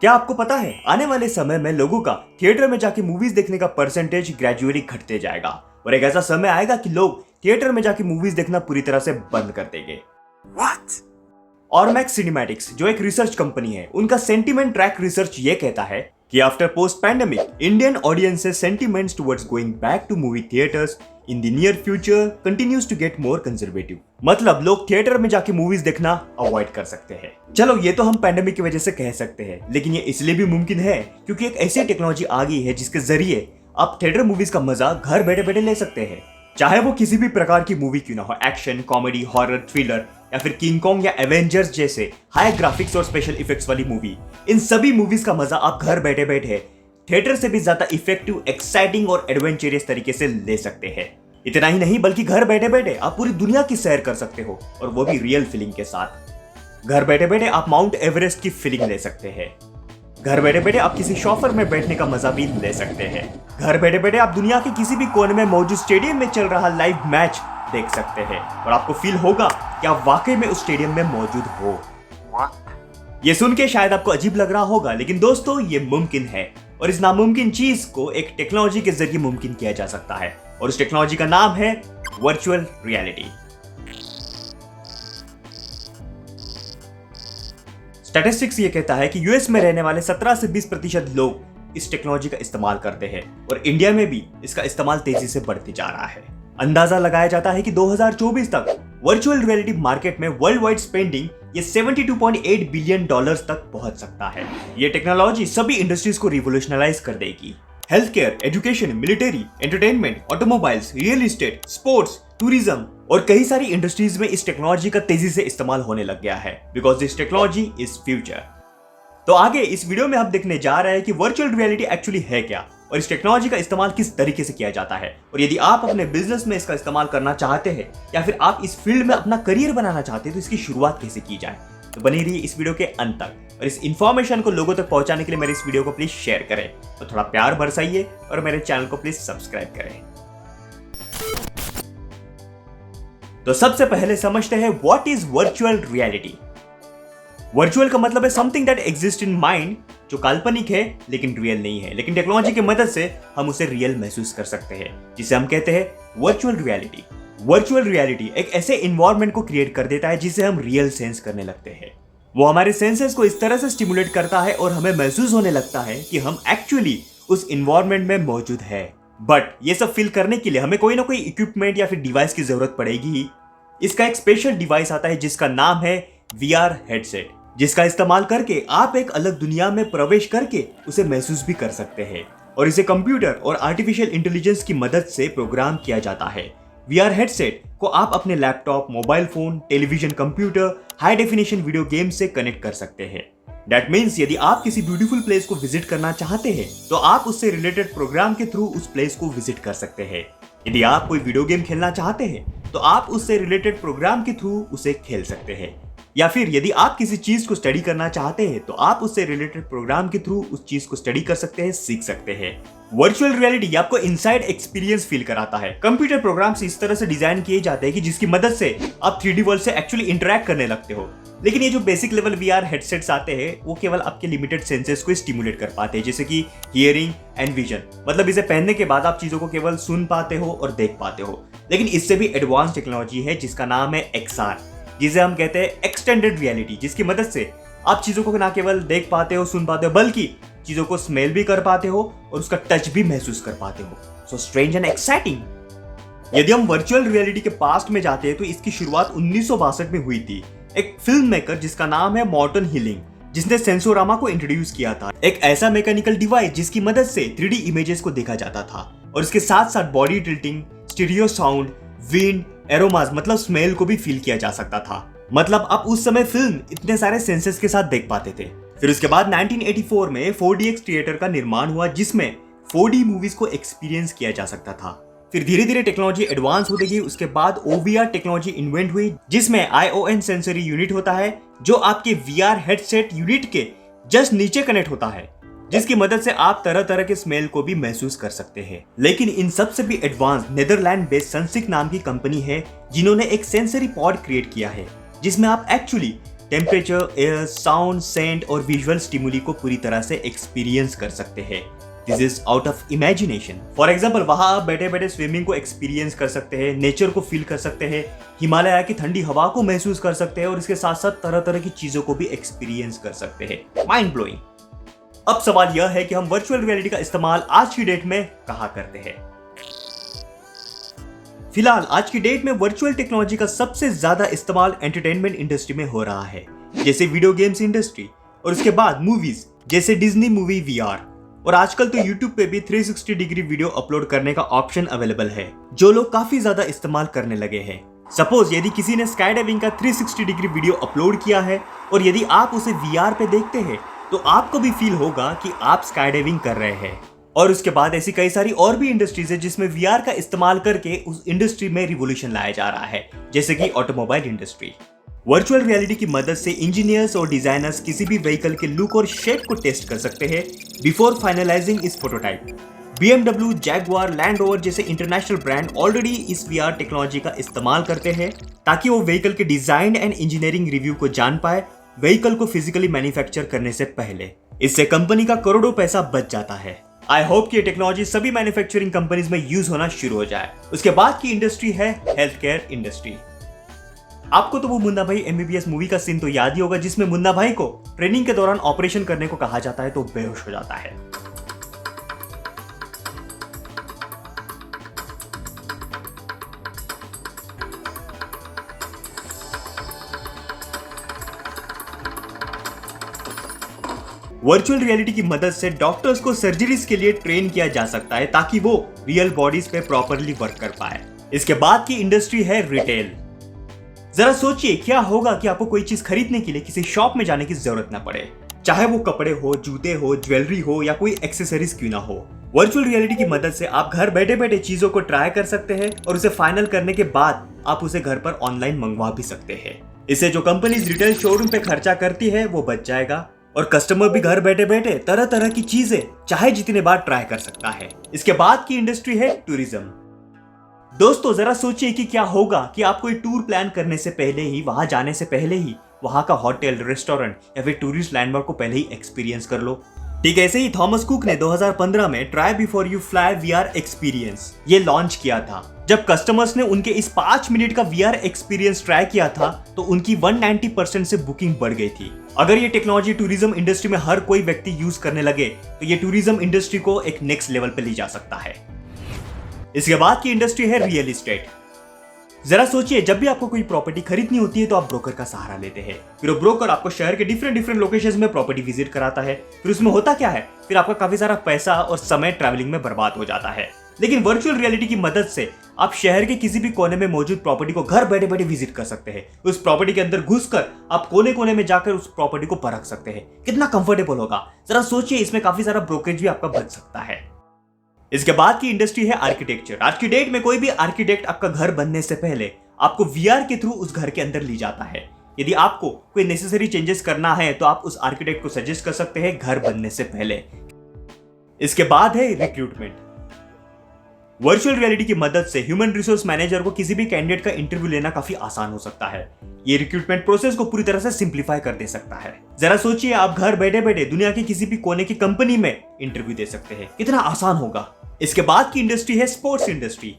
क्या आपको पता है आने वाले समय में लोगों का थिएटर में जाके मूवीज देखने का परसेंटेज ग्रेजुअली घटते जाएगा और एक ऐसा समय आएगा कि लोग थिएटर में जाके मूवीज देखना पूरी तरह से बंद कर देंगे। What? ऑरमैक्स सिनेमैटिक्स जो एक रिसर्च कंपनी है, उनका सेंटीमेंट ट्रैक रिसर्च ये कहता है कि after post pandemic Indian audiences sentiments towards going back to movie theatres in the near future continues to get more conservative. मतलब लोग थिएटर में जाके मूवीज देखना अवॉइड कर सकते हैं। चलो ये तो हम पैंडेमिक की वजह से कह सकते हैं, लेकिन ये इसलिए भी मुमकिन है क्योंकि एक ऐसी टेक्नोलॉजी आ गई है जिसके जरिए आप थिएटर मूवीज का मजा घर बैठे बैठे ले सकते हैं, चाहे वो किसी भी प्रकार की मूवी क्यों ना हो, एक्शन, कॉमेडी, हॉरर, थ्रिलर या फिर किंग कॉन्ग या एवेंजर्स जैसे हाई ग्राफिक्स और स्पेशल इफेक्ट्स वाली मूवी। इन सभी मूवीज का मजा आप घर बैठे बैठे थिएटर से भी ज्यादा इफेक्टिव, एक्साइटिंग और एडवेंचरस तरीके से ले सकते हैं। इतना ही नहीं बल्कि घर बैठे बैठे आप पूरी दुनिया की सैर कर सकते हो, और वो भी रियल फीलिंग के साथ। घर बैठे बैठे आप माउंट एवरेस्ट की फीलिंग ले सकते हैं। घर बैठे बैठे आप किसी शॉफर में बैठने का मजा भी ले सकते हैं। घर बैठे बैठे आप दुनिया के किसी भी कोने में मौजूद स्टेडियम में चल रहा लाइव मैच देख सकते हैं और आपको फील होगा कि आप वाकई में उस स्टेडियम में मौजूद हो। ये सुन के शायद आपको अजीब लग रहा होगा, लेकिन दोस्तों ये मुमकिन है, और इस नामुमकिन चीज को एक टेक्नोलॉजी के जरिए मुमकिन किया जा सकता है, और उस टेक्नोलॉजी का नाम है वर्चुअल रियलिटी। स्टैटिस्टिक्स ये कहता है कि यूएस में रहने वाले 17 से 20% लोग इस टेक्नोलॉजी का इस्तेमाल करते हैं, और इंडिया में भी इसका इस्तेमाल तेजी से बढ़ते जा रहा है। अंदाजा लगाया जाता है कि 2024 तक वर्चुअल रियलिटी मार्केट में वर्ल्ड वाइड स्पेंडिंग ये $72.8 बिलियन तक पहुंच सकता है। ये टेक्नोलॉजी सभी इंडस्ट्रीज को रिवोल्यूशनलाइज कर देगी। Health care, education, military, entertainment, automobiles, real estate, sports, tourism और कई सारी इंडस्ट्रीज में इस टेक्नोलॉजी का तेजी से इस्तेमाल होने लग गया है, because this technology is future. तो आगे इस वीडियो में हम देखने जा रहे हैं कि वर्चुअल रियलिटी एक्चुअली है क्या, और इस टेक्नोलॉजी का इस्तेमाल किस तरीके से किया जाता है, और यदि आप अपने बिजनेस में इसका इस्तेमाल करना चाहते हैं या फिर आप इस फील्ड में अपना करियर बनाना चाहते हैं तो इसकी शुरुआत कैसे की जाए। तो बनी रहिए इस वीडियो के अंत तक, और इस इंफॉर्मेशन को लोगों तक पहुंचाने के लिए मेरे इस वीडियो को प्लीज शेयर करें, तो थोड़ा प्यार बरसाइए और मेरे चैनल को प्लीज सब्सक्राइब करें। तो सबसे पहले समझते हैं what is virtual reality. Virtual का मतलब है something that exist in mind, जो काल्पनिक है लेकिन रियल नहीं है, लेकिन टेक्नोलॉजी की मदद से हम उसे रियल महसूस कर सकते हैं, जिसे हम कहते हैं वर्चुअल रियलिटी। वर्चुअल रियलिटी एक ऐसे इन्वायरमेंट को क्रिएट कर देता है जिसे हम रियल सेंस करने लगते हैं। वो हमारे सेंसेस को इस तरह से स्टिमुलेट करता है और हमें महसूस होने लगता है कि हम एक्चुअली उस इन्वायरमेंट में मौजूद है। बट ये सब फील करने के लिए हमें कोई ना कोई इक्विपमेंट या फिर डिवाइस की जरूरत पड़ेगी ही। इसका एक स्पेशल डिवाइस आता है जिसका नाम है VR हेडसेट, जिसका इस्तेमाल करके आप एक अलग दुनिया में प्रवेश करके उसे महसूस भी कर सकते हैं, और इसे कंप्यूटर और आर्टिफिशियल इंटेलिजेंस की मदद से प्रोग्राम किया जाता है। VR हेडसेट को आप अपने laptop, mobile phone, television, computer, high definition video game से कनेक्ट कर सकते हैं। दैट मीन्स यदि आप किसी ब्यूटीफुल प्लेस को विजिट करना चाहते हैं तो आप उससे रिलेटेड प्रोग्राम के थ्रू उस प्लेस को विजिट कर सकते हैं। यदि आप कोई वीडियो गेम खेलना चाहते हैं तो आप उससे रिलेटेड प्रोग्राम के थ्रू उसे खेल सकते हैं, या फिर यदि आप किसी चीज को स्टडी करना चाहते हैं तो आप उससे रिलेटेड प्रोग्राम के थ्रू उस चीज को स्टडी कर सकते हैं, सीख सकते हैं। वर्चुअल रियलिटी आपको इनसाइड एक्सपीरियंस फील कराता है। कंप्यूटर प्रोग्राम्स इस तरह से डिजाइन किए जाते हैं कि जिसकी मदद से आप 3D वर्ल्ड से एक्चुअली इंटरेक्ट करने लगते हो, लेकिन ये जो बेसिक लेवल VR हेडसेट्स आते हैं वो केवल आपके लिमिटेड सेंसेस को स्टिमुलेट कर पाते हैं, जैसे कि हियरिंग एंड विजन। मतलब इसे पहनने के बाद आप चीजों को केवल सुन पाते हो और देख पाते हो, लेकिन इससे भी एडवांस टेक्नोलॉजी है जिसका नाम है XR, जिसे हम कहते हैं एक्सटेंडेड रियलिटी, जिसकी मदद से आप चीजों को ना केवल देख पाते हो, सुन पाते हो, बल्कि चीजों को स्मेल भी कर पाते हो और उसका टच भी महसूस कर पाते हो। So strange and exciting. यदि हम वर्चुअल रियलिटी के पास्ट में जाते हैं तो इसकी शुरुआत 1962 में हुई थी। एक फिल्म मेकर जिसका नाम है मॉर्टन हिलिंग, जिसने सेंसोरामा को इंट्रोड्यूस किया था, एक ऐसा मैकेनिकल डिवाइस जिसकी मदद से 3D इमेजेस को देखा जाता था, और इसके साथ साथ body tilting, stereo sound, wind, aromas मतलब स्मेल को भी फील किया जा सकता था। मतलब आप उस समय फिल्म इतने सारे सेंसेस के साथ देख पाते थे। फिर उसके बाद 1984 में 4DX थिएटर का निर्माण हुआ, जिसमें 4D मूवीज को एक्सपीरियंस किया जा सकता था। फिर धीरे धीरे टेक्नोलॉजी एडवांस होती गई। उसके बाद OVR टेक्नोलॉजी इन्वेंट हुई, जिसमें ION सेंसरी यूनिट होता है जो आपके VR हेडसेट यूनिट के जस्ट नीचे कनेक्ट होता है, जिसकी मदद से आप तरह तरह के स्मेल को भी महसूस कर सकते हैं। लेकिन इन सबसे भी एडवांस नेदरलैंड बेस्ड सनसिक नाम की कंपनी है, जिन्होंने एक सेंसरी पॉड क्रिएट किया है, जिसमें आप actually temperature, air, sound, scent और विजुअल स्टिमुली को पूरी तरह से एक्सपीरियंस कर सकते हैं। This is out of imagination. For example, वहां आप बैठे बैठे स्विमिंग को एक्सपीरियंस कर सकते हैं, नेचर को फील कर सकते हैं, हिमालय की ठंडी हवा को महसूस कर सकते हैं और इसके साथ साथ तरह तरह की चीजों को भी एक्सपीरियंस कर सकते हैं। Mind blowing. अब सवाल यह है कि हम वर्चुअल रियलिटी का इस्तेमाल आज की डेट में कहां करते हैं। फिलहाल आज की डेट में वर्चुअल टेक्नोलॉजी का सबसे ज्यादा इस्तेमाल एंटरटेनमेंट इंडस्ट्री में हो रहा है, जैसे वीडियो गेम्स इंडस्ट्री, और उसके बाद मूवीज जैसे डिज्नी मूवी VR, और आजकल तो YouTube पे भी 360 डिग्री वीडियो अपलोड करने का ऑप्शन अवेलेबल है, जो लोग काफी ज्यादा इस्तेमाल करने लगे हैं। सपोज यदि किसी ने स्काई डाइविंग का 360 डिग्री वीडियो अपलोड किया है और यदि आप उसे VR पे देखते हैं तो आपको भी फील होगा कि आप स्काई डाइविंग कर रहे हैं। और उसके बाद ऐसी कई सारी और भी इंडस्ट्रीज है जिसमें VR का इस्तेमाल करके उस इंडस्ट्री में रिवोल्यूशन लाया जा रहा है, जैसे कि ऑटोमोबाइल इंडस्ट्री। वर्चुअल रियलिटी की मदद से इंजीनियर्स और डिजाइनर्स किसी भी व्हीकल के लुक और शेप को टेस्ट कर सकते हैं बिफोर फाइनलाइजिंग इस prototype. BMW, Jaguar, land rover जैसे इंटरनेशनल ब्रांड ऑलरेडी इस VR टेक्नोलॉजी का इस्तेमाल करते हैं ताकि वो व्हीकल के डिजाइन एंड इंजीनियरिंग रिव्यू को जान पाए व्हीकल को फिजिकली मैन्युफैक्चर करने से पहले। इससे कंपनी का करोड़ों पैसा बच जाता है। आई होप कि ये टेक्नोलॉजी सभी मैन्युफैक्चरिंग कंपनीज में यूज होना शुरू हो जाए। उसके बाद की इंडस्ट्री है हेल्थ केयर इंडस्ट्री। आपको तो वो मुन्ना भाई MBBS मूवी का सीन तो याद ही होगा जिसमें मुन्ना भाई को ट्रेनिंग के दौरान ऑपरेशन करने को कहा जाता है तो बेहोश हो जाता है। वर्चुअल रियलिटी की मदद से डॉक्टर्स को सर्जरीज के लिए ट्रेन किया जा सकता है ताकि वो रियल बॉडीज पे प्रॉपरली वर्क कर पाए। इसके बाद की इंडस्ट्री है रिटेल। जरा सोचिए क्या होगा कि आपको कोई चीज खरीदने के लिए किसी शॉप में जाने की जरूरत ना पड़े, चाहे वो कपड़े हो, जूते हो, ज्वेलरी हो या कोई एक्सेसरीज क्यों ना हो। वर्चुअल रियलिटी की मदद से आप घर बैठे बैठे चीजों को ट्राई कर सकते हैं और उसे फाइनल करने के बाद आप उसे घर पर ऑनलाइन मंगवा भी सकते हैं। इससे जो कंपनीज रिटेल शोरूम पे खर्चा करती है वो बच जाएगा और कस्टमर भी घर बैठे बैठे तरह तरह की चीजें चाहे जितने बार ट्राई कर सकता है। इसके बाद की इंडस्ट्री है टूरिज्म। दोस्तों जरा सोचिए कि क्या होगा कि आप कोई टूर प्लान करने से पहले ही, वहां जाने से पहले ही वहां का होटल, रेस्टोरेंट या फिर टूरिस्ट लैंडमार्क को पहले ही एक्सपीरियंस कर लो। ठीक ऐसे ही थॉमस कुक ने 2015 में try before you fly VR experience ये लॉन्च किया था। जब कस्टमर्स ने उनके इस 5 मिनट का VR एक्सपीरियंस ट्राई किया था तो उनकी 190% से बुकिंग बढ़ गई थी। अगर ये टेक्नोलॉजी टूरिज्म इंडस्ट्री में हर कोई व्यक्ति यूज करने लगे तो ये टूरिज्म इंडस्ट्री को एक नेक्स्ट लेवल पे ले जा सकता है। इसके बाद की इंडस्ट्री है रियल एस्टेट। जरा सोचिए जब भी आपको कोई प्रॉपर्टी खरीदनी होती है तो आप ब्रोकर का सहारा लेते हैं। फिर वो ब्रोकर आपको शहर के डिफरेंट लोकेशंस में प्रॉपर्टी विजिट कराता है। फिर उसमें होता क्या है, फिर आपका काफी सारा पैसा और समय ट्रैवलिंग में बर्बाद हो जाता है। लेकिन वर्चुअल रियलिटी की मदद से आप शहर के किसी भी कोने में मौजूद प्रॉपर्टी को घर बैठे बैठे विजिट कर सकते हैं। उस प्रॉपर्टी के अंदर घुसकर आप कोने कोने में जाकर उस प्रॉपर्टी को परख सकते हैं। कितना कंफर्टेबल होगा, जरा सोचिए। इसमें काफी सारा ब्रोकरेज भी आपका बच सकता है। इसके बाद की इंडस्ट्री है आर्किटेक्चर। आज की डेट में कोई भी आर्किटेक्ट आपका घर बनने से पहले आपको VR के थ्रू उस घर के अंदर ले जाता है। यदि आपको कोई नेसेसरी चेंजेस करना है तो आप उस आर्किटेक्ट को सजेस्ट कर सकते हैं घर बनने से पहले। इसके बाद है रिक्रूटमेंट। वर्चुअल रियलिटी की मदद से ह्यूमन रिसोर्स मैनेजर को किसी भी कैंडिडेट का इंटरव्यू लेना काफी आसान हो सकता है। ये रिक्रूटमेंट प्रोसेस को पूरी तरह से सिंप्लीफाई कर दे सकता है। जरा सोचिए आप घर बैठे बैठे दुनिया के किसी भी कोने की कंपनी में इंटरव्यू दे सकते हैं, कितना आसान होगा। इसके बाद की इंडस्ट्री है स्पोर्ट्स इंडस्ट्री।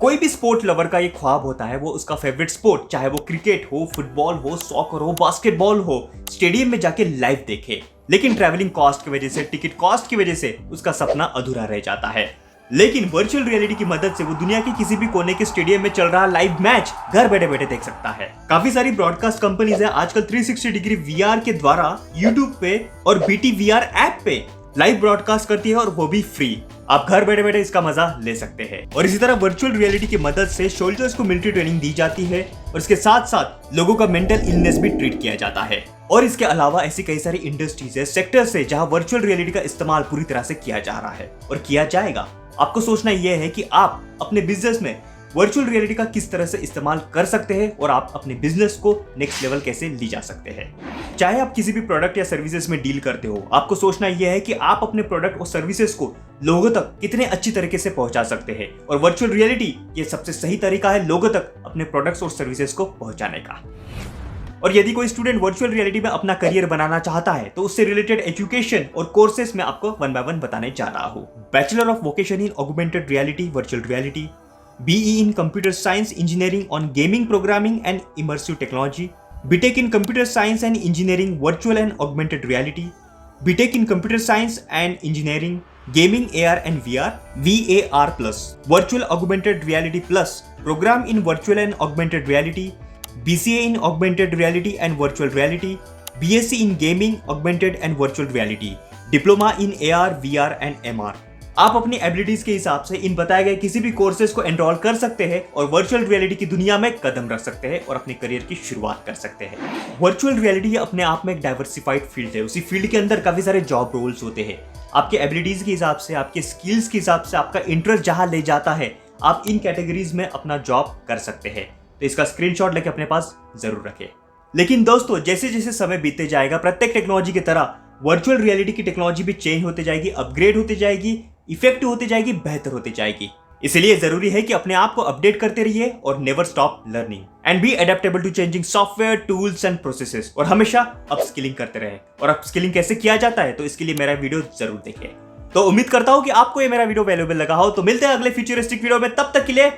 कोई भी स्पोर्ट लवर का ये ख्वाब होता है वो उसका फेवरेट स्पोर्ट, चाहे वो क्रिकेट हो, फुटबॉल हो, सॉकर हो, बास्केटबॉल हो, स्टेडियम में जाके लाइव देखे। लेकिन ट्रैवलिंग कॉस्ट की वजह से, टिकट कॉस्ट की वजह से उसका सपना अधूरा रह जाता है। लेकिन वर्चुअल रियलिटी की मदद से वो दुनिया के किसी भी कोने के स्टेडियम में चल रहा लाइव मैच घर बैठे बैठे देख सकता है। काफी सारी ब्रॉडकास्ट कंपनीज है आजकल 360 डिग्री VR के द्वारा YouTube पे और BT VR ऐप पे लाइव ब्रॉडकास्ट करती है और वो भी फ्री। आप घर बैठे बैठे इसका मजा ले सकते हैं। और इसी तरह वर्चुअल रियलिटी की मदद से सोल्जर्स को मिलिट्री ट्रेनिंग दी जाती है और इसके साथ साथ लोगों का मेंटल इलनेस भी ट्रीट किया जाता है। और इसके अलावा ऐसी कई सारी इंडस्ट्रीज है, सेक्टर्स है जहां वर्चुअल रियलिटी का इस्तेमाल पूरी तरह से किया जा रहा है और किया जाएगा। आपको सोचना यह है कि आप अपने बिजनेस में वर्चुअल रियलिटी का किस तरह से इस्तेमाल कर सकते हैं और आप अपने बिजनेस को नेक्स्ट लेवल कैसे ले जा सकते हैं। चाहे आप किसी भी प्रोडक्ट या सर्विसेज में डील करते हो, आपको सोचना यह है कि आप अपने प्रोडक्ट और सर्विसेज को लोगों तक कितने अच्छी तरीके से पहुंचा सकते हैं। और वर्चुअल रियलिटी ये सबसे सही तरीका है लोगों तक अपने प्रोडक्ट्स और सर्विसेज को पहुंचाने का। और यदि कोई स्टूडेंट वर्चुअल रियलिटी में अपना करियर बनाना चाहता है तो उससे रिलेटेड एजुकेशन और कोर्सेस मैं आपको 1 by 1 बताने जा रहा हूँ। Bachelor of vocation in augmented reality virtual reality, BE in Computer Science Engineering on Gaming Programming and Immersive Technology, BTech in Computer Science and Engineering Virtual and Augmented Reality, BTech in Computer Science and Engineering Gaming AR and VR, VAR Plus, Virtual Augmented Reality Plus, Program in Virtual and Augmented Reality, BCA in Augmented Reality and Virtual Reality, BSc in Gaming, Augmented and Virtual Reality, Diploma in AR, VR and MR। आप अपनी abilities के हिसाब से इन बताए गए किसी भी courses को एनरोल कर सकते हैं और वर्चुअल रियलिटी की दुनिया में कदम रख सकते हैं और अपने करियर की शुरुआत कर सकते हैं। वर्चुअल रियलिटी अपने आप में एक डाइवर्सिफाइड फील्ड है। उसी फील्ड के अंदर काफी सारे जॉब रोल्स होते हैं। आपके एबिलिटीज के हिसाब से, आपके स्किल्स के हिसाब से, आपका इंटरेस्ट जहां ले जाता है, आप इन कैटेगरीज में अपना जॉब कर सकते हैं। तो इसका स्क्रीनशॉट लेके अपने पास जरूर रखें। लेकिन दोस्तों, जैसे जैसे समय बीतते जाएगा, प्रत्येक टेक्नोलॉजी की तरह वर्चुअल रियलिटी की टेक्नोलॉजी भी चेंज होते जाएगी, अपग्रेड होती जाएगी, इफेक्टिव होती जाएगी, बेहतर होती जाएगी। इसलिए जरूरी है कि अपने आप को अपडेट करते रहिए और never stop learning and be adaptable to changing software, tools and processes, और हमेशा अपस्किलिंग करते रहे। और अपस्किलिंग कैसे किया जाता है, तो इसके लिए मेरा वीडियो जरूर देखिए। तो उम्मीद करता हूं कि आपको ये मेरा वीडियो वैल्यूएबल लगा हो। तो मिलते हैं अगले फ्यूचरिस्टिक वीडियो में, तब तक के लिए